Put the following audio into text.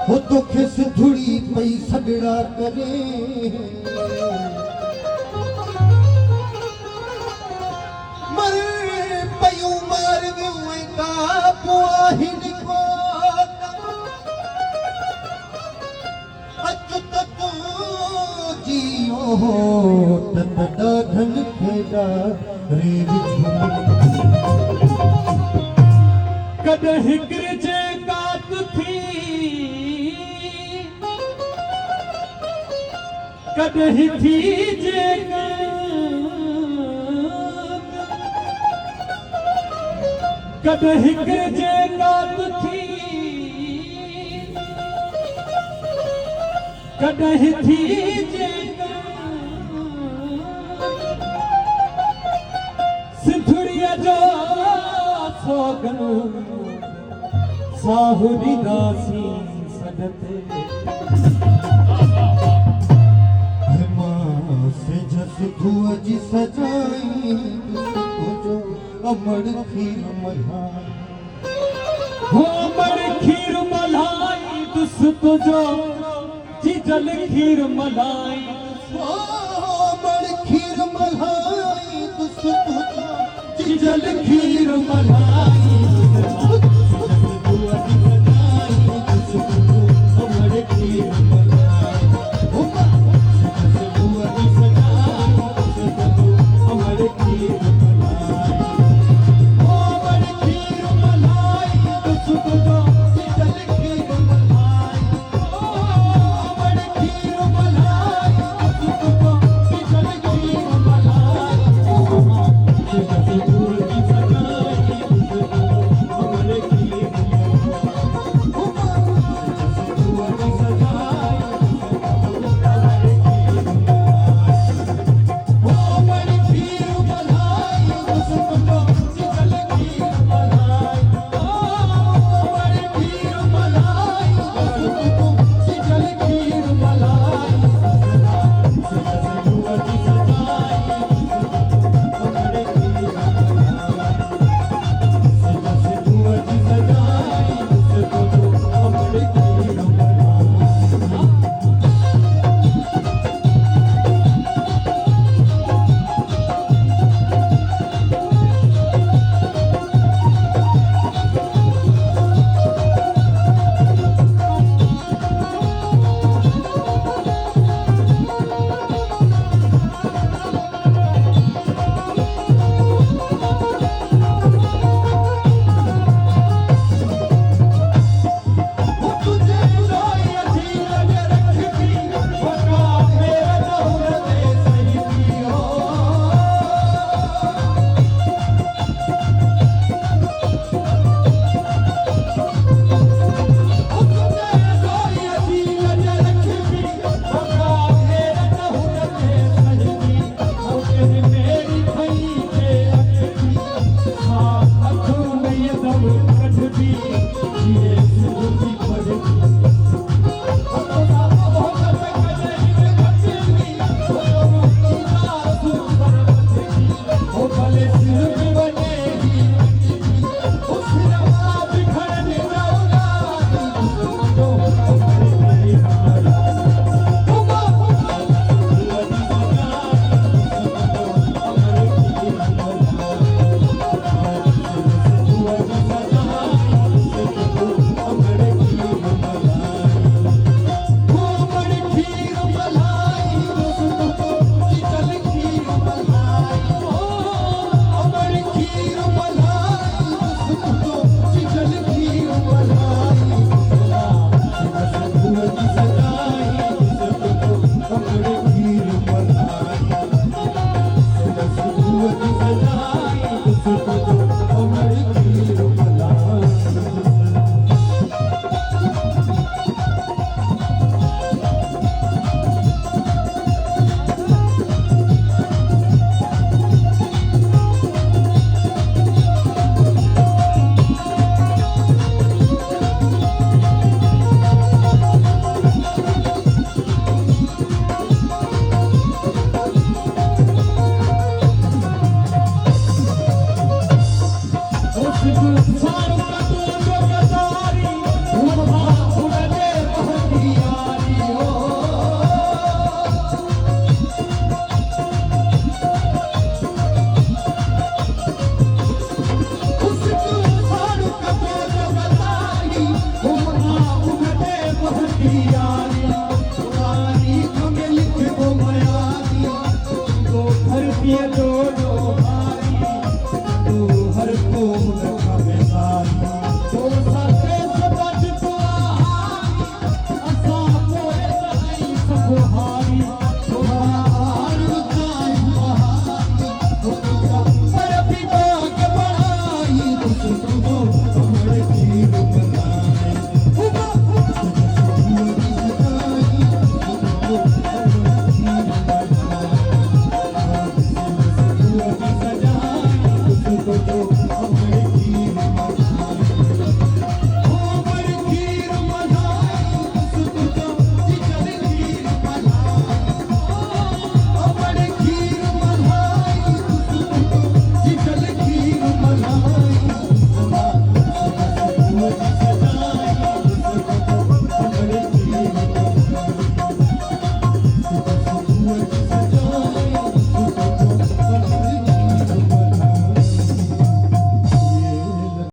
वो तो खिस धुड़ी पई सगड़ा करे मर पयू मार वियो का पुआहिन को अचुत तू जियो तत ॾाढन खेड़ा रे कॾहिं हिकिड़े कात थी कॾहिं थी जे कॾहिं हिकिड़े जे कात थी कॾहिं थी जे सिंधुड़ीअ जो सोगन साहुरी दासी सडते से जस धुआ जी सजाई तुझो अमर खीर मलाई हो अमर खीर मलाई दुस तुझो जिजल खीर मलाई हो अमर खीर मलाई दुस तुझो जिजल खीर मलाई